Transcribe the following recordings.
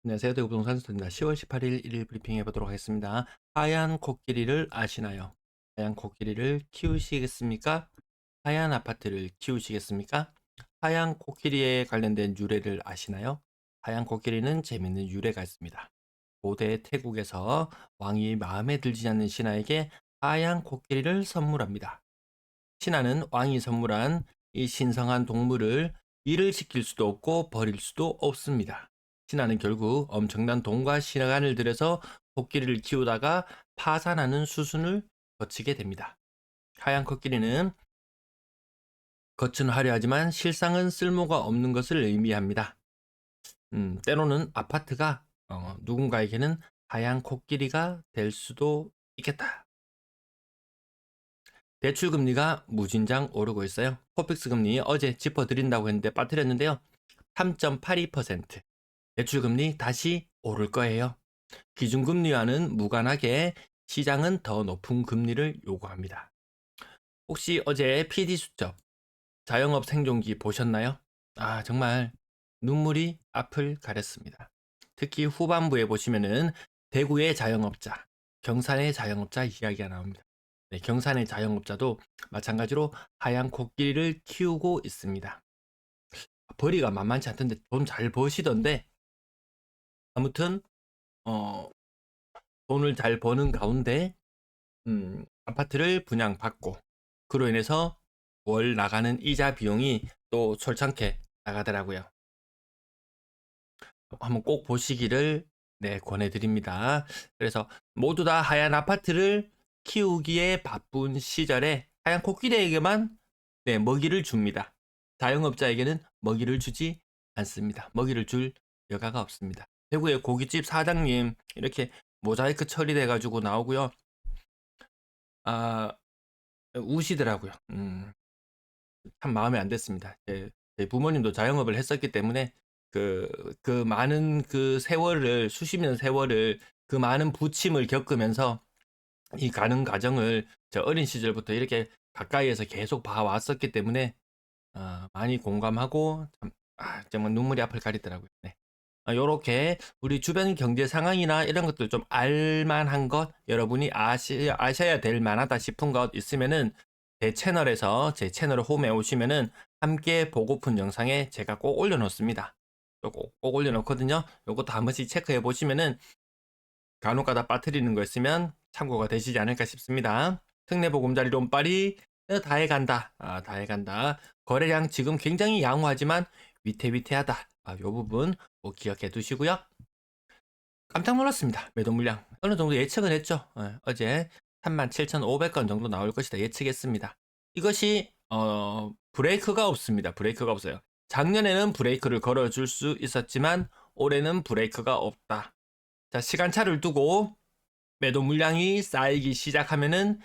안녕하세요. 대구 부동산 선수입니다. 10월 18일 일일 브리핑 해보도록 하겠습니다. 하얀 코끼리를 아시나요? 하얀 코끼리를 키우시겠습니까? 하얀 아파트를 키우시겠습니까? 하얀 코끼리에 관련된 유래를 아시나요? 하얀 코끼리는 재밌는 유래가 있습니다. 고대 태국에서 왕이 마음에 들지 않는 신하에게 하얀 코끼리를 선물합니다. 신하는 왕이 선물한 이 신성한 동물을 일을 시킬 수도 없고 버릴 수도 없습니다. 신하는 결국 엄청난 돈과 시간을 들여서 코끼리를 키우다가 파산하는 수순을 거치게 됩니다. 하얀 코끼리는 겉은 화려하지만 실상은 쓸모가 없는 것을 의미합니다. 때로는 아파트가 누군가에게는 하얀 코끼리가 될 수도 있겠다. 대출 금리가 무진장 오르고 있어요. 코픽스 금리 어제 짚어드린다고 했는데 빠뜨렸는데요. 3.82%. 대출 금리 다시 오를 거예요. 기준금리와는 무관하게 시장은 더 높은 금리를 요구합니다. 혹시 어제 PD 수첩 자영업 생존기 보셨나요? 아, 정말 눈물이 앞을 가렸습니다. 특히 후반부에 보시면은 대구의 자영업자, 경산의 자영업자 이야기가 나옵니다. 네, 경산의 자영업자도 마찬가지로 하얀 코끼리를 키우고 있습니다. 벌이가 만만치 않던데 돈 잘 버시던데 아무튼 어, 돈을 잘 버는 가운데 아파트를 분양받고 그로 인해서 월 나가는 이자 비용이 또 솔창게 나가더라고요. 한번 꼭 보시기를 네, 권해드립니다. 그래서 모두 다 하얀 아파트를 키우기에 바쁜 시절에 하얀 코끼리에게만 네, 먹이를 줍니다. 자영업자에게는 먹이를 주지 않습니다. 먹이를 줄 여가가 없습니다. 대구의 고깃집 사장님 이렇게 모자이크 처리돼 가지고 나오고요. 아, 우시더라고요. 참 마음에 안 됐습니다. 제 부모님도 자영업을 했었기 때문에 그 많은 그 세월을 수십 년 세월을 그 많은 부침을 겪으면서 이 가는 과정을 저 어린 시절부터 이렇게 가까이에서 계속 봐왔었기 때문에 많이 공감하고 참, 정말 눈물이 앞을 가리더라고요. 네. 요렇게 우리 주변 경제 상황이나 이런 것들 좀 알만한 것 여러분이 아셔야 될 만하다 싶은 것 있으면은 제 채널에서 제 채널 홈에 오시면은 함께 보고픈 영상에 제가 꼭 올려놓습니다. 꼭 올려놓거든요. 요것도 한 번씩 체크해 보시면은 간혹가다 빠뜨리는 거 있으면 참고가 되시지 않을까 싶습니다. 특례보금자리 론빨이 다 해간다. 다 해간다. 거래량 지금 굉장히 양호하지만 위태위태하다. 요 부분 꼭 기억해 두시고요. 깜짝 놀랐습니다. 매도 물량 어느 정도 예측은 했죠. 어제 37,500건 정도 나올 것이다 예측했습니다. 이것이 브레이크가 없습니다. 브레이크가 없어요. 작년에는 브레이크를 걸어줄 수 있었지만 올해는 브레이크가 없다. 자, 시간차를 두고 매도 물량이 쌓이기 시작하면은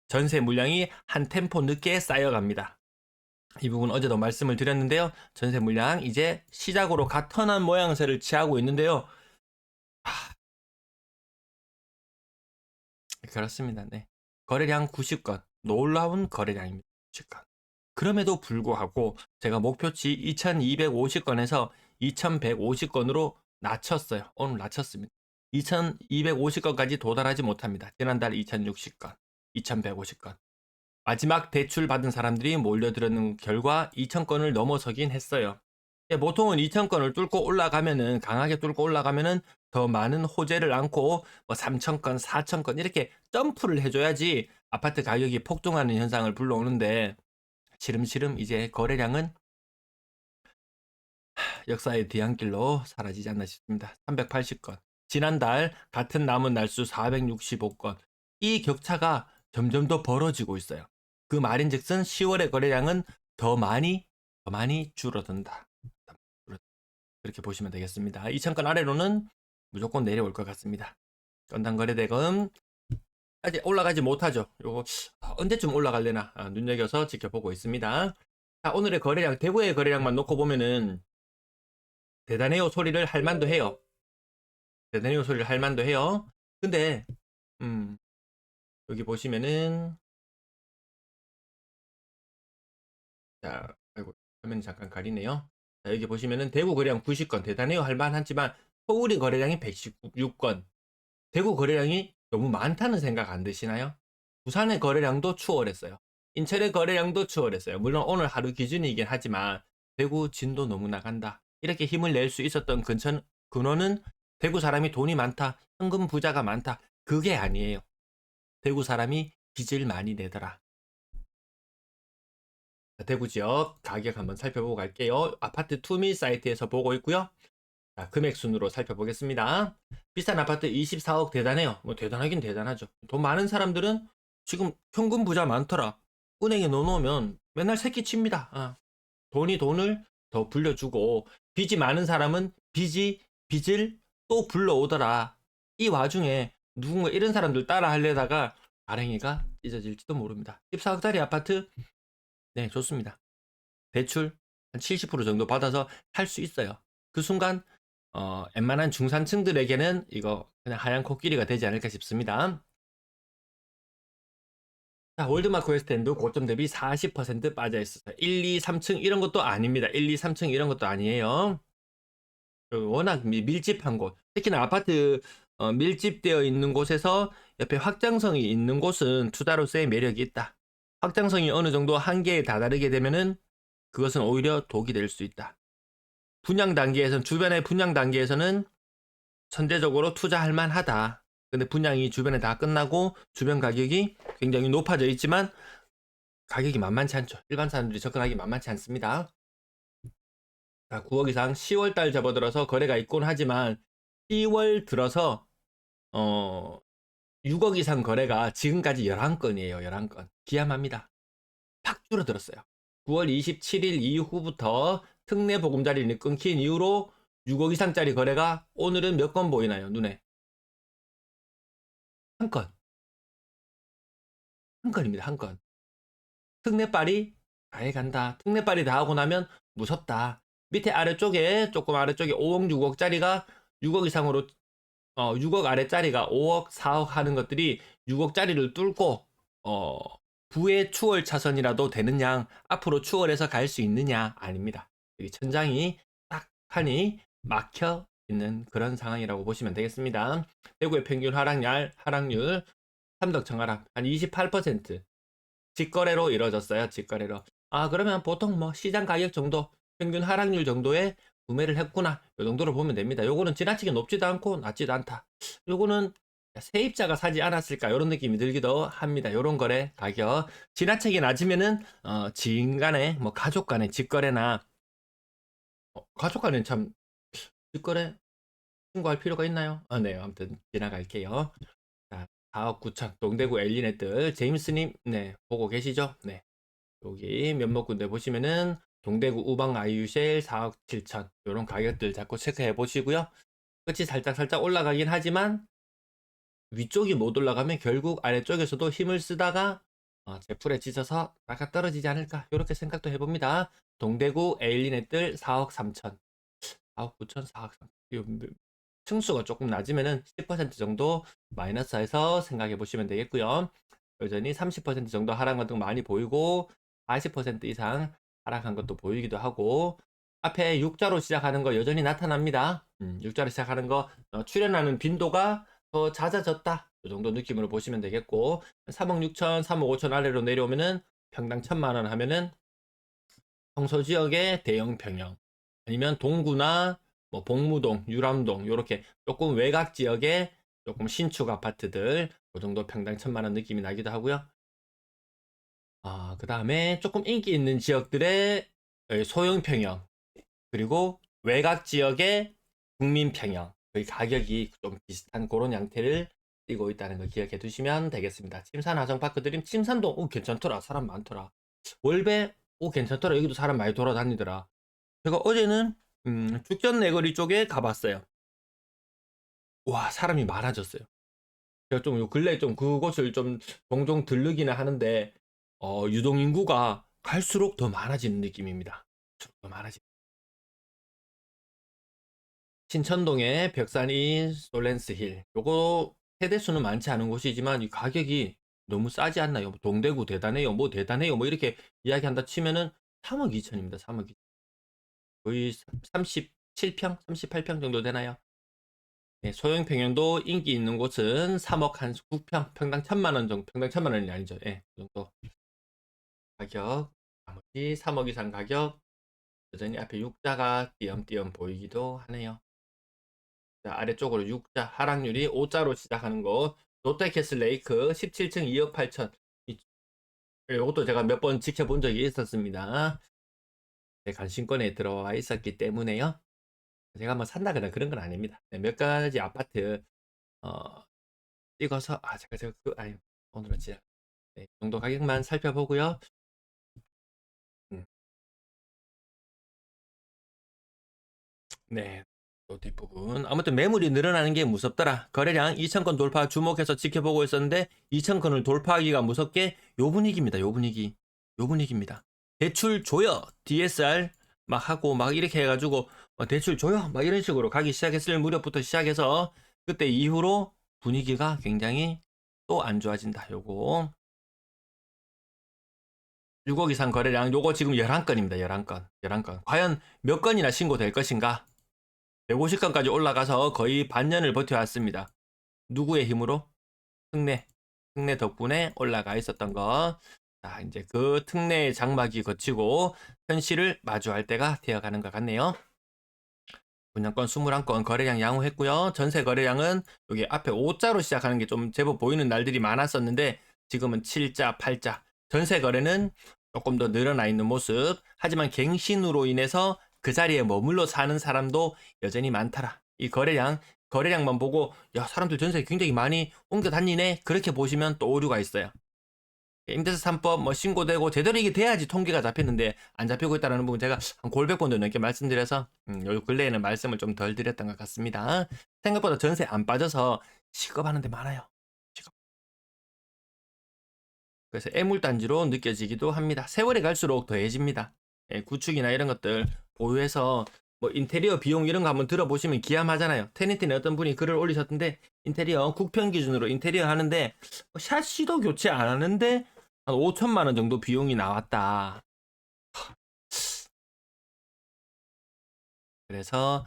전세 물량이 한 템포 늦게 쌓여갑니다. 이 부분 어제도 말씀을 드렸는데요. 전세 물량 이제 시작으로 가턴한 모양새를 취하고 있는데요. 그렇습니다. 네. 거래량 90건. 놀라운 거래량입니다. 90건. 그럼에도 불구하고 제가 목표치 2250건에서 2150건으로 낮췄어요. 오늘 낮췄습니다. 2250건까지 도달하지 못합니다. 지난달 2060건, 2150건. 마지막 대출 받은 사람들이 몰려들었는 결과 2000건을 넘어서긴 했어요. 보통은 2000건을 뚫고 올라가면은 강하게 뚫고 올라가면은 더 많은 호재를 안고 뭐 3000건, 4000건 이렇게 점프를 해줘야지 아파트 가격이 폭등하는 현상을 불러오는데 시름시름 이제 거래량은 역사의 뒤안길로 사라지지 않나 싶습니다. 380건. 지난달 같은 남은 날수 465건. 이 격차가 점점 더 벌어지고 있어요. 그 말인즉슨 10월의 거래량은 더 많이 줄어든다. 그렇게 보시면 되겠습니다. 2,000건 아래로는 무조건 내려올 것 같습니다. 건당 거래 대금 아직 올라가지 못하죠. 요거 언제쯤 올라갈래나 눈여겨서 지켜보고 있습니다. 자, 오늘의 거래량, 대구의 거래량만 놓고 보면은 대단해요 소리를 할 만도 해요. 대단해요 소리를 할 만도 해요. 근데 음, 여기 보시면은 자, 아이고 화면이 잠깐 가리네요. 자, 여기 보시면은 대구 거래량 90건 대단해요 할 만하지만 서울이 거래량이 116건. 대구 거래량이 너무 많다는 생각 안 드시나요? 부산의 거래량도 추월했어요. 인천의 거래량도 추월했어요. 물론 오늘 하루 기준이긴 하지만 대구 진도 너무 나간다. 이렇게 힘을 낼 수 있었던 근원은 대구 사람이 돈이 많다. 현금 부자가 많다. 그게 아니에요. 대구 사람이 빚을 많이 내더라. 대구 지역 가격 한번 살펴보고 갈게요. 아파트 투미 사이트에서 보고 있고요. 자, 금액 순으로 살펴보겠습니다. 비싼 아파트 24억 대단해요. 뭐 대단하긴 대단하죠. 돈 많은 사람들은 지금 현금 부자 많더라. 은행에 넣어놓으면 맨날 새끼 칩니다. 돈을 더 불려주고 빚이 많은 사람은 빚을 또 불러오더라. 이 와중에 누군가 이런 사람들 따라 하려다가 발행이가 찢어질지도 모릅니다. 14억짜리 아파트 네 좋습니다. 대출 한 70% 정도 받아서 살 수 있어요. 그 순간 웬만한 중산층들에게는 이거 그냥 하얀 코끼리가 되지 않을까 싶습니다. 자, 월드마크 웨스트엔드 고점 대비 40% 빠져 있어요. 1, 2, 3층 이런 것도 아닙니다. 1, 2, 3층 이런 것도 아니에요. 워낙 밀집한 곳, 특히나 아파트 밀집되어 있는 곳에서 옆에 확장성이 있는 곳은 투자로서의 매력이 있다. 확장성이 어느 정도 한계에 다다르게 되면은 그것은 오히려 독이 될 수 있다. 분양 단계에서는 주변의 분양 단계에서는 선제적으로 투자할 만하다. 근데 분양이 주변에 다 끝나고 주변 가격이 굉장히 높아져 있지만 가격이 만만치 않죠. 일반 사람들이 접근하기 만만치 않습니다. 자, 9억 이상 10월 달 접어들어서 거래가 있곤 하지만 10월 들어서 6억 이상 거래가 지금까지 11건이에요. 11건. 기함합니다. 팍 줄어들었어요. 9월 27일 이후부터 특례 보금자리를 끊긴 이후로 6억 이상짜리 거래가 오늘은 몇 건 보이나요? 눈에. 한 건. 한 건입니다. 한 건. 특례빨이 아예 간다. 특례빨이 다 하고 나면 무섭다. 밑에 아래쪽에 조금 아래쪽에 5억 6억짜리가 6억 이상으로 6억 아래짜리가 5억 4억 하는 것들이 6억짜리를 뚫고 부의 추월 차선이라도 되는 양 앞으로 추월해서 갈 수 있느냐 아닙니다. 여기 천장이 딱 하니 막혀 있는 그런 상황이라고 보시면 되겠습니다. 대구의 평균 하락률 삼덕청 하락 한 28%. 직거래로 이루어졌어요. 직거래로. 그러면 보통 뭐 시장 가격 정도, 평균 하락률 정도의 구매를 했구나. 이 정도로 보면 됩니다. 요거는 지나치게 높지도 않고 낮지도 않다. 요거는 세입자가 사지 않았을까 이런 느낌이 들기도 합니다. 요런 거래 가격 지나치게 낮으면은 지인 간에 뭐 가족 간의 직거래나 가족 간에 참 직거래 신고할 필요가 있나요? 네, 아무튼 지나갈게요. 자, 4억 9천 동대구 엘리넷들 제임스님 네 보고 계시죠? 네. 여기 몇몇 군데 보시면은 동대구 우방 아이유쉘 4억 7천 이런 가격들 자꾸 체크해 보시고요. 끝이 살짝 올라가긴 하지만 위쪽이 못 올라가면 결국 아래쪽에서도 힘을 쓰다가 제풀에 찢어서 아까 떨어지지 않을까 이렇게 생각도 해봅니다. 동대구 에일리넷들 4억 3천 4억 9천 4억 3천 층수가 조금 낮으면은 10% 정도 마이너스해서 생각해 보시면 되겠고요. 여전히 30% 정도 하락한 것도 많이 보이고 40% 이상 하락한 것도 보이기도 하고 앞에 6자로 시작하는 거 여전히 나타납니다. 6자로 시작하는 거 출현하는 빈도가 더 잦아졌다. 이 정도 느낌으로 보시면 되겠고 3억 6천, 3억 5천 아래로 내려오면은 평당 1,000만 원 하면은 성서 지역의 대형 평형 아니면 동구나 뭐 복무동, 유람동 이렇게 조금 외곽 지역의 조금 신축 아파트들 그 정도 평당 1,000만 원 느낌이 나기도 하고요. 그 다음에 조금 인기 있는 지역들의 소형 평형 그리고 외곽 지역의 국민 평형 그 가격이 좀 비슷한 그런 양태를 띠고 있다는 걸 기억해 두시면 되겠습니다. 침산 하정파크 드림 침산동 괜찮더라. 사람 많더라. 월배 괜찮더라. 여기도 사람 많이 돌아다니더라. 제가 어제는 죽전 내거리 쪽에 가봤어요. 와 사람이 많아졌어요. 제가 좀 요 근래 좀 그곳을 좀 종종 들르기는 하는데 유동 인구가 갈수록 더 많아지는 느낌입니다. 더 많아지. 신천동의 벽산인 솔렌스힐 요거 세대수는 많지 않은 곳이지만 이 가격이 너무 싸지 않나요? 동대구 대단해요. 뭐 대단해요. 뭐 이렇게 이야기한다 치면은 3억 2천입니다. 3억 2천. 거의 37평, 38평 정도 되나요? 네, 소형 평형도 인기 있는 곳은 3억 한 9평, 평당 1,000만 원 정도, 평당 1,000만 원이 아니죠. 예, 그 정도 가격. 나머지 3억 이상 가격. 여전히 앞에 육자가 띄엄띄엄 보이기도 하네요. 자, 아래쪽으로 육자, 하락률이 5자로 시작하는 곳. 롯데캐슬 레이크 17층 2억 8천. 이것도 제가 몇 번 지켜본 적이 있었습니다. 제 관심권에 들어와 있었기 때문에요. 제가 뭐 산다거나 그런 건 아닙니다. 네, 몇 가지 아파트 찍어서 제가 아니 오늘은 진짜 네, 이 정도 가격만 살펴보고요. 음, 네. 또 뒷부분. 아무튼 매물이 늘어나는 게 무섭더라. 거래량 2,000건 돌파 주목해서 지켜보고 있었는데 2,000건을 돌파하기가 무섭게 요 분위기입니다. 요 분위기. 요 분위기입니다. 대출 줘요. DSR 막 하고 막 이렇게 해가지고 대출 줘요. 막 이런 식으로 가기 시작했을 무렵부터 시작해서 그때 이후로 분위기가 굉장히 또 안 좋아진다. 요거 6억 이상 거래량 요거 지금 11건입니다. 11건. 11건. 과연 몇 건이나 신고될 것인가? 150건까지 올라가서 거의 반년을 버텨왔습니다. 누구의 힘으로? 특례. 특례 덕분에 올라가 있었던 거. 자, 이제 그 특례의 장막이 거치고 현실을 마주할 때가 되어가는 것 같네요. 분양권 21건 거래량 양호했고요. 전세 거래량은 여기 앞에 5자로 시작하는 게 좀 제법 보이는 날들이 많았었는데 지금은 7자, 8자. 전세 거래는 조금 더 늘어나 있는 모습. 하지만 갱신으로 인해서 그 자리에 머물러 사는 사람도 여전히 많더라. 이 거래량만 보고 야, 사람들 전세 굉장히 많이 옮겨 다니네. 그렇게 보시면 또 오류가 있어요. 임대차 3법 뭐 신고되고 제대로 이게 돼야지 통계가 잡혔는데 안 잡히고 있다는 부분 제가 한 골백 번도 넘게 말씀드려서 요 근래에는 말씀을 좀 덜 드렸던 것 같습니다. 생각보다 전세 안 빠져서 식업하는 데 많아요. 식업. 그래서 애물단지로 느껴지기도 합니다. 세월이 갈수록 더해집니다. 예, 구축이나 이런 것들 보유해서 뭐 인테리어 비용 이런 거 한번 들어보시면 기함하잖아요. 테니티는 어떤 분이 글을 올리셨던데 인테리어 국평 기준으로 인테리어 하는데 샤시도 교체 안 하는데 한 5천만 원 정도 비용이 나왔다. 그래서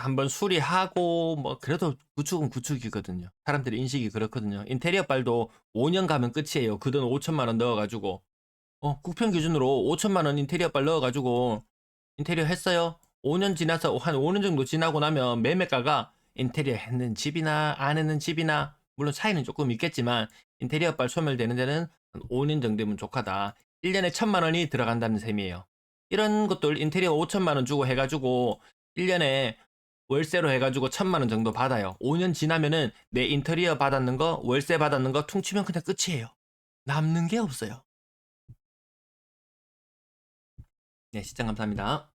한번 수리하고 뭐 그래도 구축은 구축이거든요. 사람들의 인식이 그렇거든요. 인테리어 빨도 5년 가면 끝이에요. 그 돈 5천만 원 넣어가지고 국평 기준으로 5천만 원 인테리어 빨 넣어가지고 인테리어 했어요. 5년 지나서 한 5년 정도 지나고 나면 매매가가 인테리어 했는 집이나 안 했는 집이나 물론 차이는 조금 있겠지만 인테리어 빨 소멸되는 데는 한 5년 정도면 족하다. 1년에 1,000만 원이 들어간다는 셈이에요. 이런 것들 인테리어 5천만 원 주고 해가지고 1년에 월세로 해가지고 1,000만 원 정도 받아요. 5년 지나면은 내 인테리어 받았는 거, 월세 받았는 거 퉁치면 그냥 끝이에요. 남는 게 없어요. 네, 시청 감사합니다.